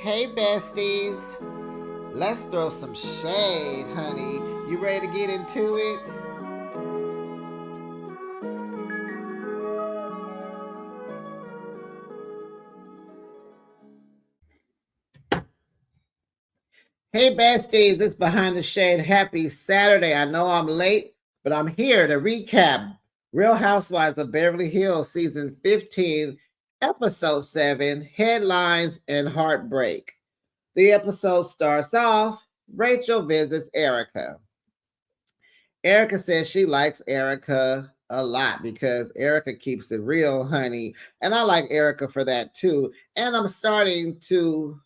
Hey, besties. Let's throw some shade, honey. You ready to get into it? Hey, besties. This Behind the Shade. Happy Saturday. I know I'm late, but I'm here to recap Real Housewives of Beverly Hills Season 15, Episode 7, Headlines and Heartbreak. The episode starts off. Rachel visits Erica. Erica says she likes Erica a lot because Erica keeps it real, honey. And I like Erica for that too. And I'm starting to,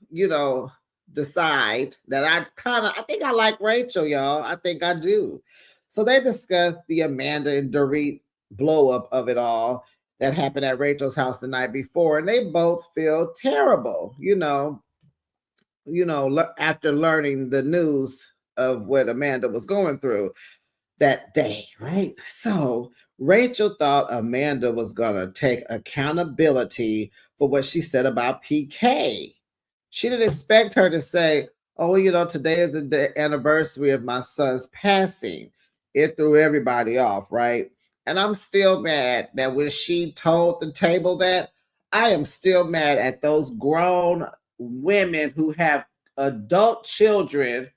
decide that I think I like Rachel, y'all. I think I do. So they discussed the Amanda and Dorit blow up of it all that happened at Rachel's house the night before. And they both feel terrible, after learning the news of what Amanda was going through that day, right? So Rachel thought Amanda was going to take accountability for what she said about PK. She didn't expect her to say, oh, today is the anniversary of my son's passing. It threw everybody off, right? And I'm still mad that when she told the table that, I am still mad at those grown women who have adult children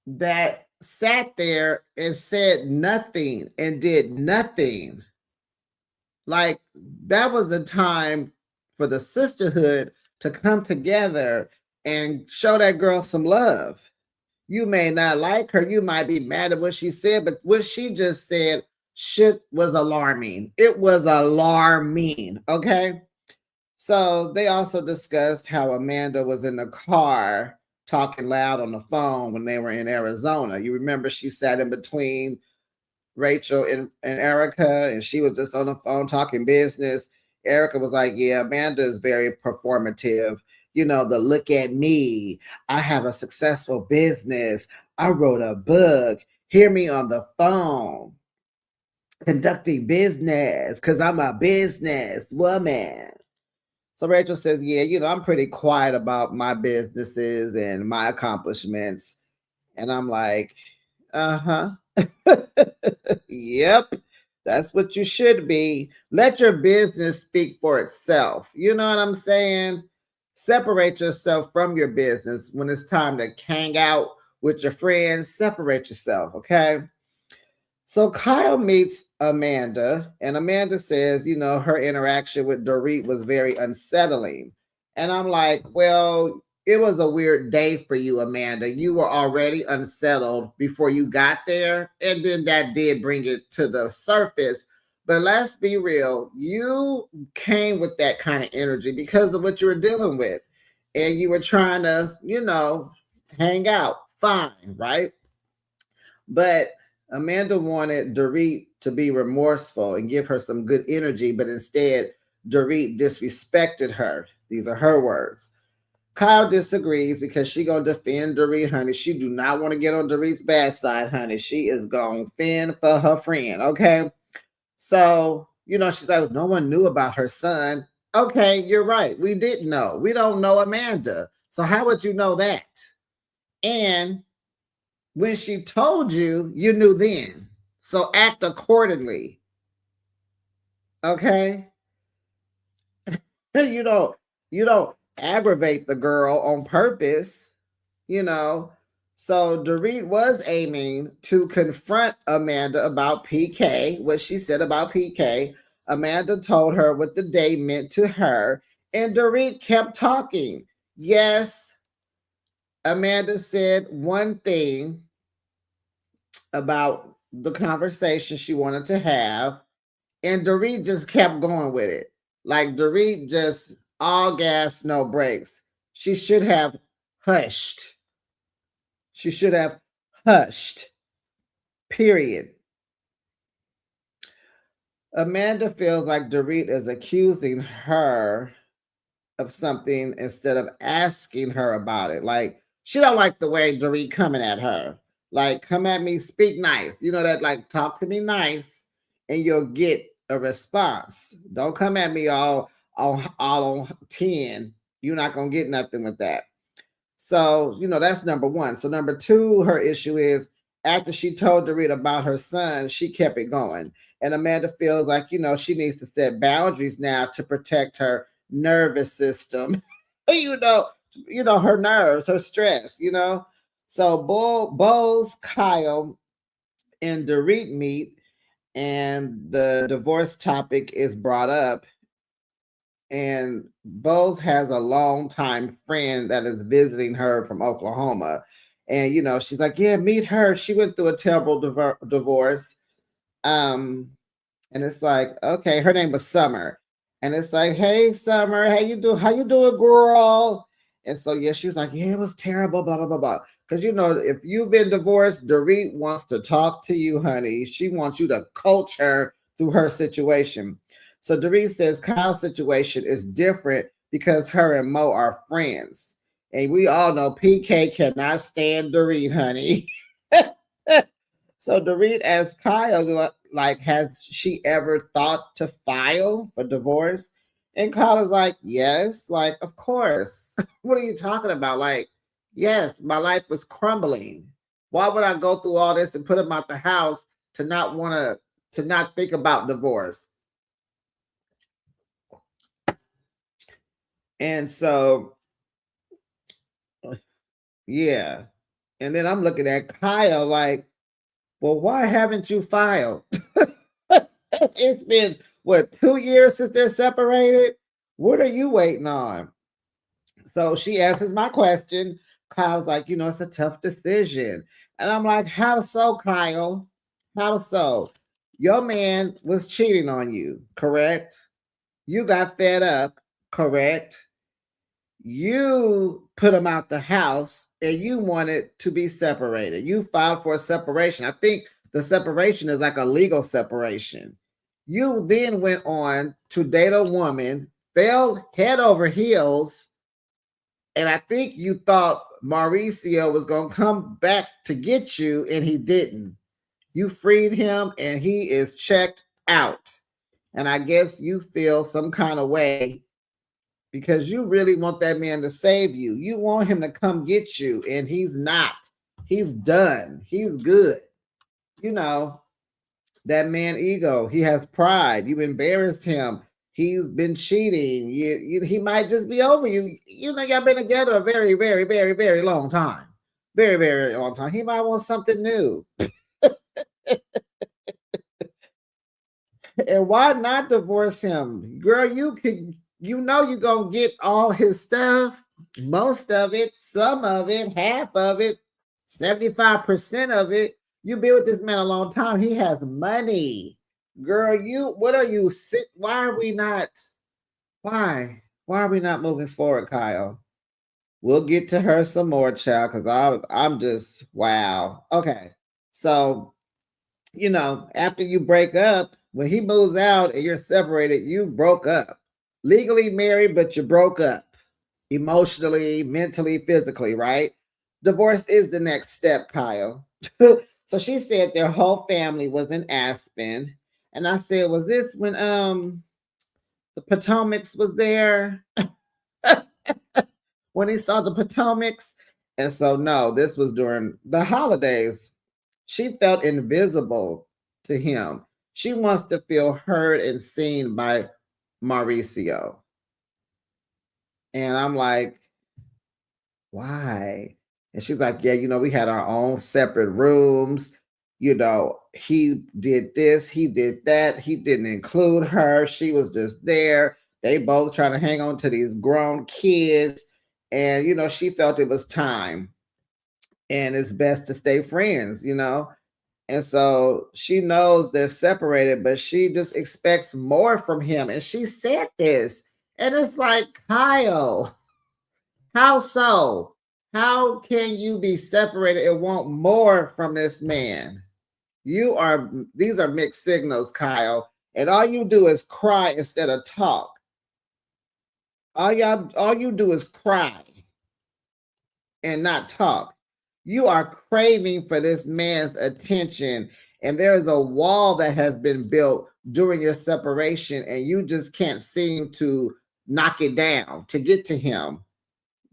that sat there and said nothing and did nothing. Like that was the time for the sisterhood to come together and show that girl some love. You may not like her, you might be mad at what she said, but what she just said shit was alarming. It was alarming, okay? So they also discussed how Amanda was in the car talking loud on the phone when they were in Arizona. You remember she sat in between Rachel and Erica, and she was just on the phone talking business. Erica was like, yeah, Amanda is very performative. The look at me. I have a successful business. I wrote a book. Hear me on the phone conducting business because I'm a business woman. So Rachel says, yeah, I'm pretty quiet about my businesses and my accomplishments. And I'm like, uh huh. Yep. That's what you should be. Let your business speak for itself. You know what I'm saying? Separate yourself from your business when it's time to hang out with your friends. Separate yourself, okay? So Kyle meets Amanda, and Amanda says, her interaction with Dorit was very unsettling. And I'm like, well, it was a weird day for you, Amanda. You were already unsettled before you got there, and then that did bring it to the surface. But let's be real, you came with that kind of energy because of what you were dealing with, and you were trying to, hang out. Fine, right? But Amanda wanted Dorit to be remorseful and give her some good energy, but instead, Dorit disrespected her. These are her words. Kyle disagrees because she gonna defend Dorit, honey. She do not want to get on Dorit's bad side, honey. She is gonna fend for her friend, okay? So, she's like, no one knew about her son. Okay, you're right. We didn't know. We don't know Amanda. So how would you know that? And when she told you, you knew then. So act accordingly. Okay? you don't you don't aggravate the girl on purpose, you know. So Dorit was aiming to confront Amanda about PK, what she said about PK. Amanda told her what the day meant to her, and Dorit kept talking. Yes, Amanda said one thing about the conversation she wanted to have, and Dorit just kept going with it. Like Dorit just all gas, no brakes. She should have hushed. She should have hushed. Period. Amanda feels like Dorit is accusing her of something instead of asking her about it. Like she don't like the way Dorit coming at her. Like, come at me, speak nice. You know that, like, talk to me nice, and you'll get a response. Don't come at me all on 10. You're not going to get nothing with that. So, that's number one. So number two, her issue is after she told Dorit about her son, she kept it going. And Amanda feels like, she needs to set boundaries now to protect her nervous system. Her nerves, her stress, So Bose, Kyle, and Dorit meet, and the divorce topic is brought up. And Bose has a longtime friend that is visiting her from Oklahoma. And, she's like, yeah, meet her. She went through a terrible divorce. And it's like, okay, her name was Summer. And it's like, hey, Summer, how you doing, girl? And so, yeah, she was like, yeah, it was terrible, blah, blah, blah, blah. Because, if you've been divorced, Dorit wants to talk to you, honey. She wants you to coach her through her situation. So Dorit says Kyle's situation is different because her and Mo are friends. And we all know PK cannot stand Dorit, honey. So Dorit asks Kyle, like, has she ever thought to file for divorce? And Kyle is like, yes, like, of course. What are you talking about? Like, yes, my life was crumbling. Why would I go through all this and put him out the house to not think about divorce? And so, yeah. And then I'm looking at Kyle like, well, why haven't you filed? It's been, 2 years since they're separated? What are you waiting on? So she answers my question. Kyle's like, it's a tough decision. And I'm like, how so, Kyle? How so? Your man was cheating on you, correct? You got fed up, correct? You put him out the house and you wanted to be separated. You filed for a separation. I think the separation is like a legal separation. You then went on to date a woman, fell head over heels, and I think you thought Mauricio was going to come back to get you, and he didn't. You freed him, and he is checked out. And I guess you feel some kind of way because you really want that man to save you. You want him to come get you, and he's not. He's done. He's good. That man ego. He has pride. You embarrassed him. He's been cheating. He might just be over you. Y'all been together a very, very, very, very long time. Very, very long time. He might want something new. And why not divorce him? Girl, you're going to get all his stuff. Most of it, some of it, half of it, 75% of it. You've been with this man a long time. He has money. Girl, what are you sick? Why are we not moving forward, Kyle? We'll get to her some more, child, because I'm just, wow. Okay. So, after you break up, when he moves out and you're separated, you broke up. Legally married, but you broke up. Emotionally, mentally, physically, right? Divorce is the next step, Kyle. So she said their whole family was in Aspen. And I said, was this when the Potomacs was there? When he saw the Potomacs? And so no, this was during the holidays. She felt invisible to him. She wants to feel heard and seen by Mauricio. And I'm like, why? And she's like, yeah, we had our own separate rooms. He did this, he did that. He didn't include her. She was just there. They both trying to hang on to these grown kids. And, she felt it was time. And it's best to stay friends, And so she knows they're separated, but she just expects more from him. And she said this. And it's like, Kyle, how so? How can you be separated and want more from this man? These are mixed signals, Kyle. And all you do is cry instead of talk. All you do is cry and not talk. You are craving for this man's attention, and there's a wall that has been built during your separation, and you just can't seem to knock it down to get to him.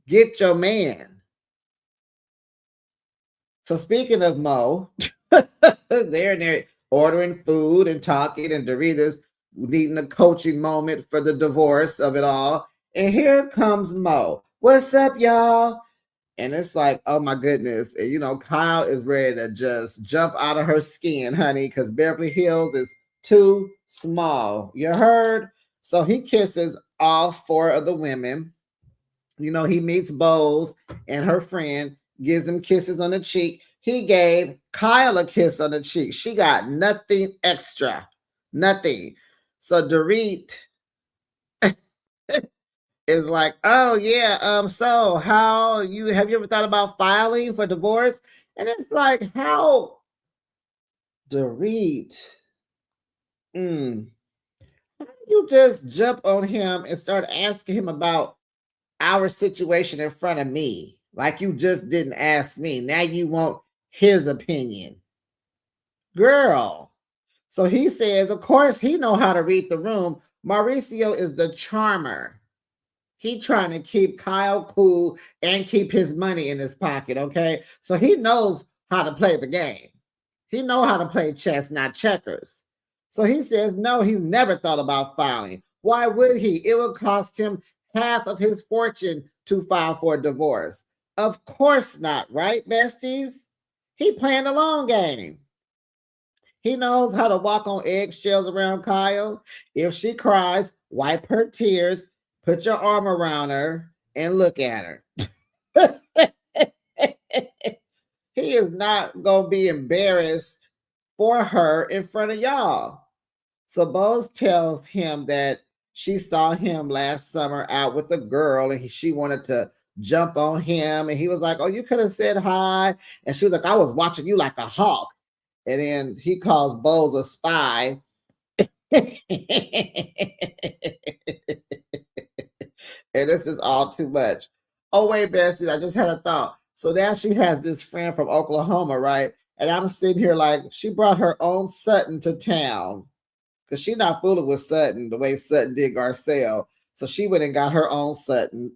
Get your man. So speaking of Mo, they're in there ordering food and talking, and Dorita's needing a coaching moment for the divorce of it all. And here comes Mo. What's up, y'all? And it's like, oh my goodness. And, Kyle is ready to just jump out of her skin, honey, because Beverly Hills is too small. You heard? So he kisses all four of the women. He meets Bowles and her friend, gives him kisses on the cheek. He gave Kyle a kiss on the cheek. She got nothing extra. Nothing. So Dorit is like, oh yeah, so have you ever thought about filing for divorce? And it's like, how Dorit, how do you just jump on him and start asking him about our situation in front of me? Like you just didn't ask me. Now you want his opinion. Girl. So he says, of course, he know how to read the room. Mauricio is the charmer. He trying to keep Kyle cool and keep his money in his pocket, okay? So he knows how to play the game. He know how to play chess, not checkers. So he says, no, he's never thought about filing. Why would he? It would cost him half of his fortune to file for a divorce. Of course not, right, besties? He playing the long game. He knows how to walk on eggshells around Kyle. If she cries, wipe her tears, put your arm around her, and look at her. He is not going to be embarrassed for her in front of y'all. So Bose tells him that she saw him last summer out with a girl and she wanted to jump on him. And he was like, oh, you could have said hi. And she was like, I was watching you like a hawk. And then he calls Bose a spy. And this is all too much. Oh, wait, Bessie, I just had a thought. So now she has this friend from Oklahoma, right? And I'm sitting here like, she brought her own Sutton to town because she's not fooling with Sutton the way Sutton did Garcelle. So she went and got her own Sutton.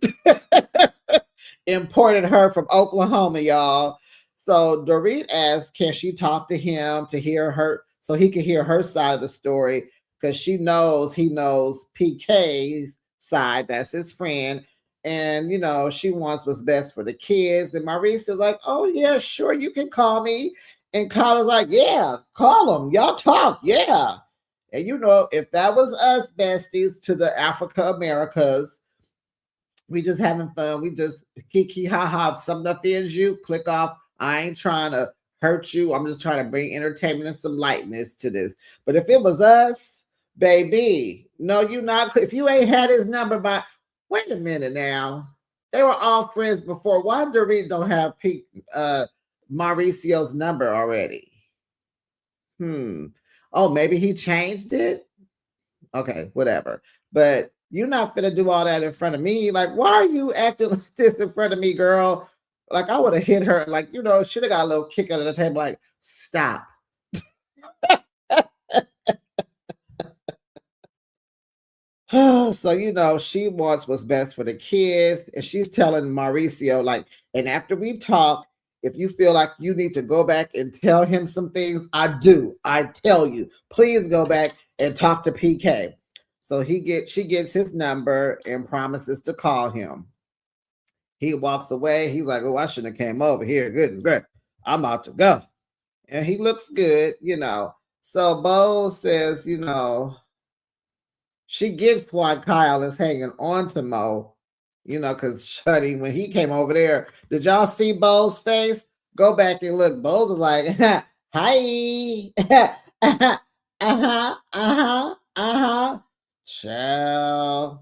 Imported her from Oklahoma, y'all. So Dorit asked, can she talk to him to hear her, so he can hear her side of the story? Because he knows PK's side. That's his friend. And, she wants what's best for the kids. And Maurice is like, oh, yeah, sure, you can call me. And Kyla's like, yeah, call him. Y'all talk. Yeah. And, if that was us, besties, to the Africa Americas, we just having fun. We just kiki ha ha. Something offends you, click off. I ain't trying to hurt you. I'm just trying to bring entertainment and some lightness to this. But if it was us, baby, no, you not. If you ain't had his number by, wait a minute now. They were all friends before. Why Dorit don't have Mauricio's number already? Oh, maybe he changed it? Okay, whatever. But you're not gonna do all that in front of me. Like, why are you acting like this in front of me, girl? Like, I would have hit her, like, should have got a little kick under the table, like, stop. So, she wants what's best for the kids. And she's telling Mauricio, like, and after we talk, if you feel like you need to go back and tell him some things, I do. I tell you, please go back and talk to PK. So she gets his number and promises to call him. He walks away. He's like, oh, I shouldn't have came over here. Goodness great. I'm out to go. And he looks good, So Bo says, she gets why Kyle is hanging on to Mo, because Shuddy, when he came over there, did y'all see Bo's face? Go back and look. Bo's is like, hi. Child.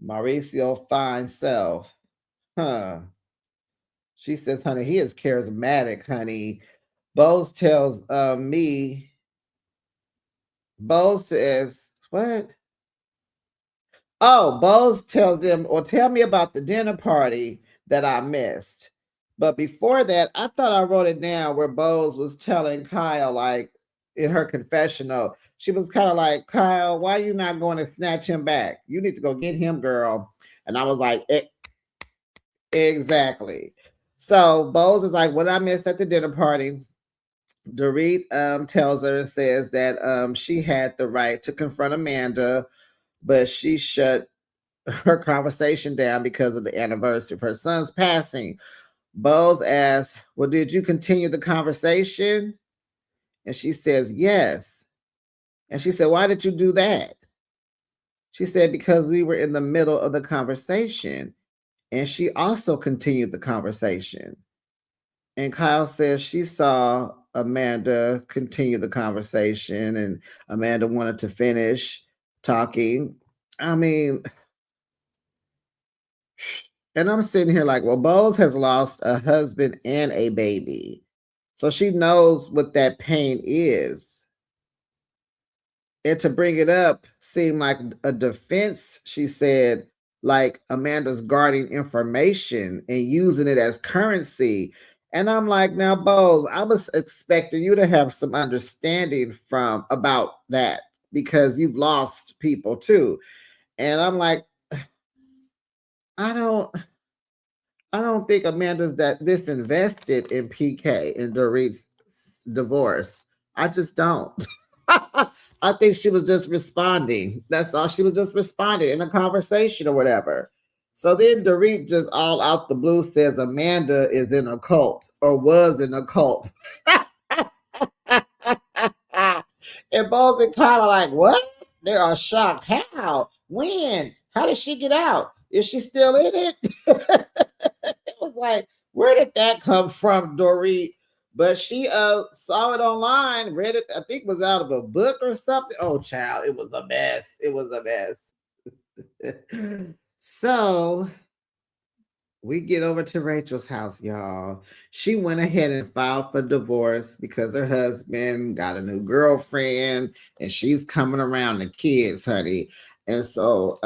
Mauricio fine self. Huh. She says, honey, he is charismatic, honey. Bose tells me, Bose says, what? Oh, Bose tells them, or tell me about the dinner party that I missed. But before that, I thought I wrote it down where Bose was telling Kyle, like, in her confessional, she was kind of like, Kyle, why are you not going to snatch him back? You need to go get him, girl. And I was like, exactly. So Bose is like, what I missed at the dinner party. Dorit tells her and says that she had the right to confront Amanda, but she shut her conversation down because of the anniversary of her son's passing. Bose asks, well, did you continue the conversation? And she says, yes. And she said, why did you do that? She said, because we were in the middle of the conversation. And she also continued the conversation. And Kyle says she saw Amanda continue the conversation and Amanda wanted to finish talking. I mean, and I'm sitting here like, well, Bose has lost a husband and a baby. So she knows what that pain is. And to bring it up seemed like a defense. She said, like Amanda's guarding information and using it as currency. And I'm like, now, Bose, I was expecting you to have some understanding about that because you've lost people too. And I'm like, I don't think Amanda's that this invested in PK and Dorit's divorce. I just don't. I think she was just responding. That's all. She was just responding in a conversation or whatever. So then Dorit just all out the blue says Amanda is in a cult or was in a cult. And Bose and Kyle are like, what? They are shocked. How? When? How did she get out? Is she still in it? It was like, where did that come from, Dorit? But she saw it online, read it, I think it was out of a book or something. Oh, child, it was a mess. It was a mess. So we get over to Rachel's house, y'all. She went ahead and filed for divorce because her husband got a new girlfriend and she's coming around the kids, honey. And so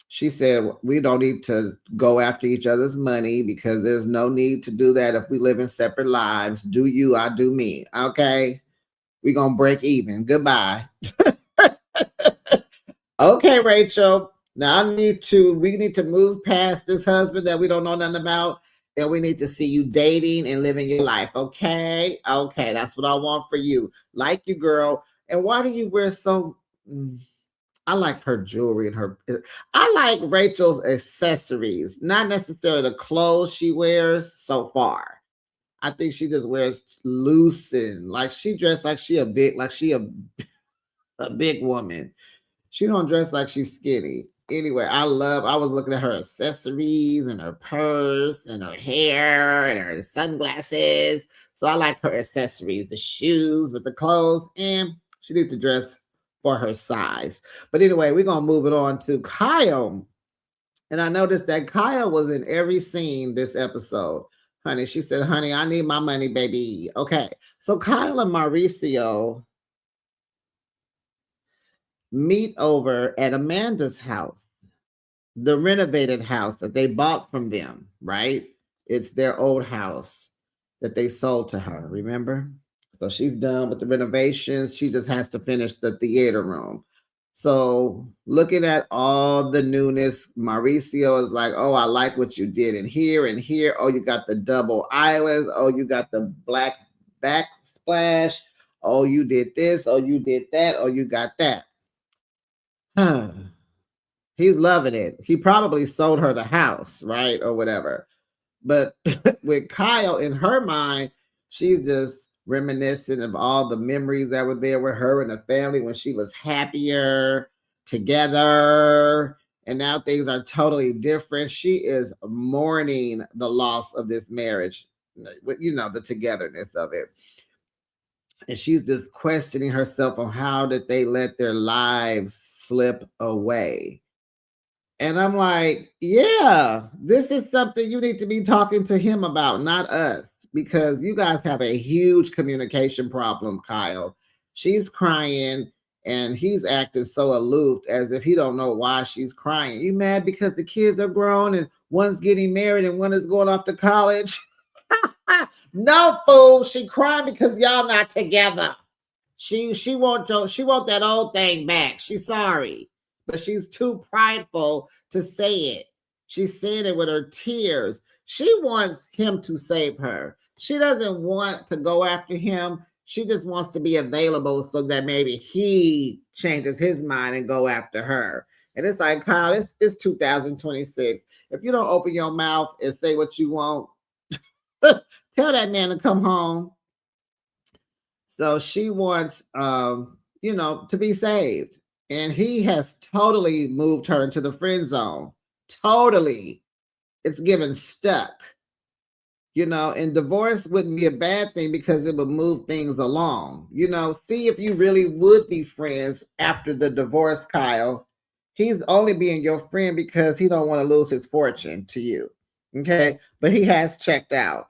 she said, we don't need to go after each other's money because there's no need to do that if we live in separate lives. Do you, I do me. Okay. We're going to break even. Goodbye. Okay, Rachel. Now we need to move past this husband that we don't know nothing about. And we need to see you dating and living your life. Okay. Okay. That's what I want for you. Like you, girl. And why do you wear so... I like her jewelry and I like Rachel's accessories, not necessarily the clothes she wears so far. I think she just wears loose and like she dressed like she a big woman. She don't dress like she's skinny. Anyway, I was looking at her accessories and her purse and her hair and her sunglasses. So I like her accessories, the shoes with the clothes, and she needs to dress for her size. But anyway, we're going to move it on to Kyle. And I noticed that Kyle was in every scene this episode. Honey, she said, honey, I need my money, baby. Okay. So Kyle and Mauricio meet over at Amanda's house, the renovated house that they bought from them, right? It's their old house that they sold to her, remember? So she's done with the renovations. She just has to finish the theater room. So looking at all the newness, Mauricio is like, oh, I like what you did in here and here. Oh, you got the double islands. Oh, you got the black backsplash. Oh, you did this. Oh, you did that. Oh, you got that. He's loving it. He probably sold her the house, right? Or whatever. But with Kyle, in her mind, she's just reminiscent of all the memories that were there with her and the family when she was happier together. And now things are totally different. She is mourning the loss of this marriage, you know, the togetherness of it. And she's just questioning herself on how did they let their lives slip away. And I'm like, yeah, this is something you need to be talking to him about, not us, because you guys have a huge communication problem, Kyle. She's crying and he's acting so aloof as if he don't know why she's crying. You mad because the kids are grown and one's getting married and one is going off to college? No, fool. She crying because y'all not together. She want that old thing back. She's sorry, but she's too prideful to say it. She's saying it with her tears. She wants him to save her. She doesn't want to go after him. She just wants to be available so that maybe he changes his mind and go after her. And it's like, Kyle, it's 2026. If you don't open your mouth and say what you want, tell that man to come home. So she wants, to be saved. And he has totally moved her into the friend zone. Totally. It's given stuck. And divorce wouldn't be a bad thing because it would move things along. See if you really would be friends after the divorce, Kyle. He's only being your friend because he don't want to lose his fortune to you. Okay. But he has checked out.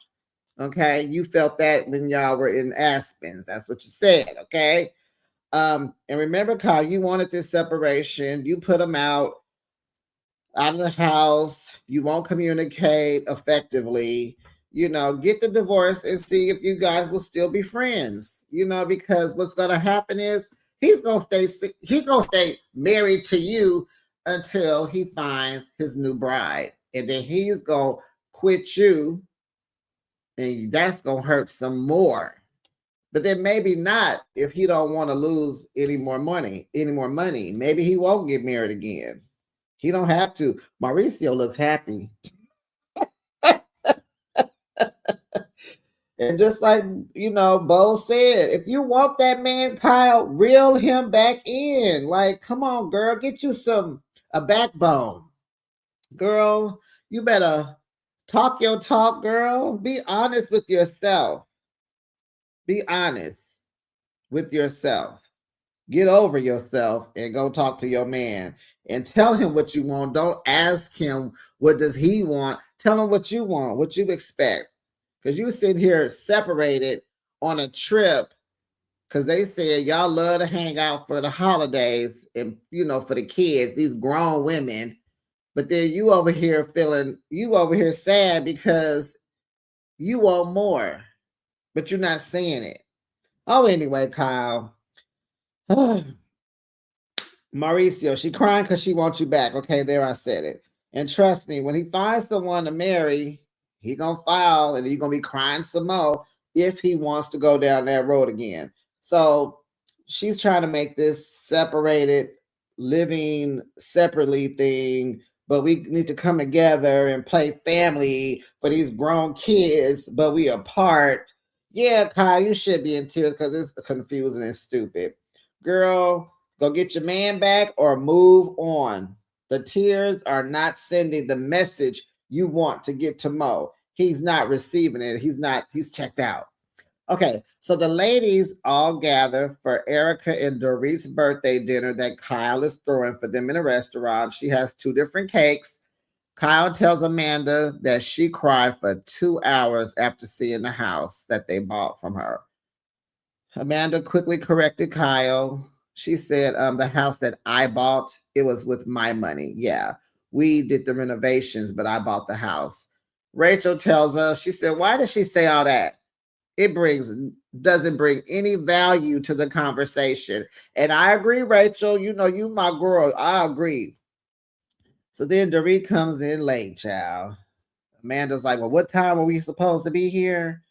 Okay, you felt that when y'all were in Aspens. That's what you said. Okay, and remember, Kyle, you wanted this separation. You put him out of the house. You won't communicate effectively. Get the divorce and see if you guys will still be friends. Because what's gonna happen is he's gonna stay married to you until he finds his new bride, and then he's gonna quit you. And that's gonna hurt some more. But then maybe not if he don't want to lose any more money. Maybe he won't get married again. He don't have to. Mauricio looks happy. And just like Bo said, if you want that man, Kyle, reel him back in. Like, come on, girl, get you a backbone. Girl, you better talk your talk, girl. Be honest with yourself. Be honest with yourself. Get over yourself and go talk to your man and tell him what you want. Don't ask him what does he want. Tell him what you want, what you expect. Because you sit here separated on a trip because they said y'all love to hang out for the holidays and, for the kids, these grown women. But then you over here sad because you want more, but you're not saying it. Oh, anyway, Kyle. Mauricio, she crying because she wants you back. Okay, there I said it. And trust me, when he finds someone to marry, he gonna file and he gonna be crying some more if he wants to go down that road again. So she's trying to make this separated, living separately thing, but we need to come together and play family for these grown kids, but we apart. Yeah, Kyle, you should be in tears because it's confusing and stupid. Girl, go get your man back or move on. The tears are not sending the message you want to get to Mo. He's not receiving it. He's checked out. Okay, so the ladies all gather for Erica and Dorit's birthday dinner that Kyle is throwing for them in a restaurant. She has 2 different cakes. Kyle tells Amanda that she cried for 2 hours after seeing the house that they bought from her. Amanda quickly corrected Kyle. She said, the house that I bought, it was with my money. Yeah, we did the renovations, but I bought the house. Rachel tells us, she said, why does she say all that? It doesn't bring any value to the conversation. And I agree, Rachel. You my girl. I agree. So then Dorit comes in late, child. Amanda's like, well, what time are we supposed to be here?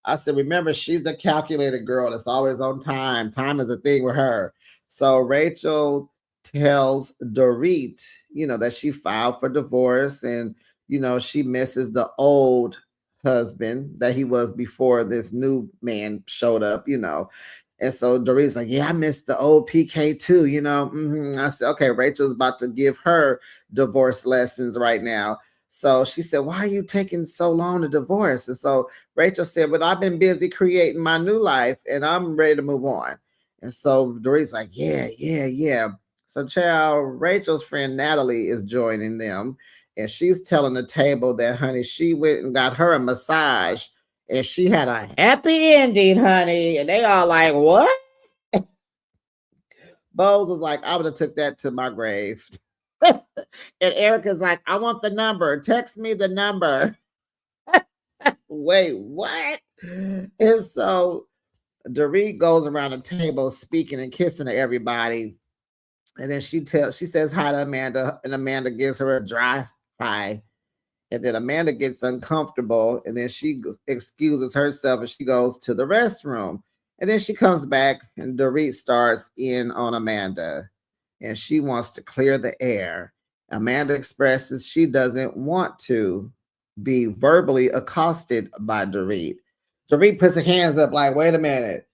I said, remember, she's the calculated girl that's always on time. Time is a thing with her. So Rachel tells Dorit, that she filed for divorce and, she misses the old husband that he was before this new man showed up, And so Dorit's like, yeah, I missed the old PK too, I said, okay, Rachel's about to give her divorce lessons right now. So she said, why are you taking so long to divorce? And so Rachel said, but I've been busy creating my new life and I'm ready to move on. And so Dorit's like, yeah. So child, Rachel's friend Natalie is joining them. And she's telling the table that, honey, she went and got her a massage and she had a happy ending, honey. And they all like, what? Bose was like, I would have took that to my grave. And Erica's like, I want the number. Text me the number. Wait, what? And so Dorit goes around the table speaking and kissing to everybody. And then she says hi to Amanda, and Amanda gives her a dry hi. And then Amanda gets uncomfortable, and then she excuses herself and she goes to the restroom. And then she comes back, and Dorit starts in on Amanda, and she wants to clear the air. Amanda expresses she doesn't want to be verbally accosted by Dorit. Dorit puts her hands up like, wait a minute.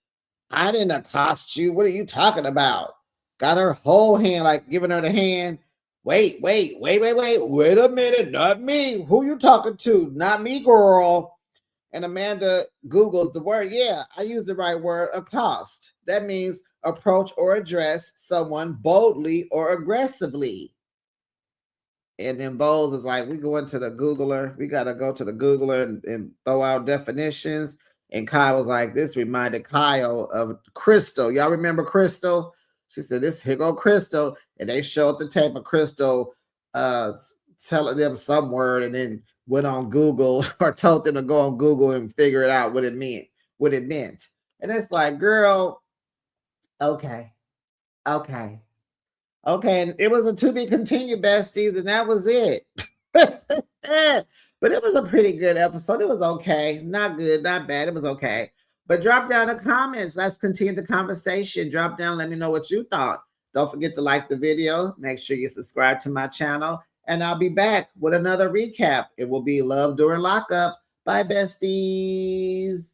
I didn't accost you. What are you talking about? Got her whole hand, like giving her the hand. Wait a minute. Not me. Who you talking to? Not me, girl. And Amanda Googles the word. Yeah, I use the right word, accost. That means approach or address someone boldly or aggressively. And then Bowles is like, we go into the Googler. We got to go to the Googler and throw out definitions. And Kyle was like, this reminded Kyle of Crystal. Y'all remember Crystal? She said, here go Crystal. And they showed the tape of Crystal telling them some word and then went on Google or told them to go on Google and figure it out what it meant. And it's like, girl, okay. And it was a to be continued, besties, and that was it. But it was a pretty good episode. It was okay. Not good, not bad. It was okay. But drop down the comments. Let's continue the conversation. Drop down. Let me know what you thought. Don't forget to like the video. Make sure you subscribe to my channel. And I'll be back with another recap. It will be Love During Lockup. Bye, besties.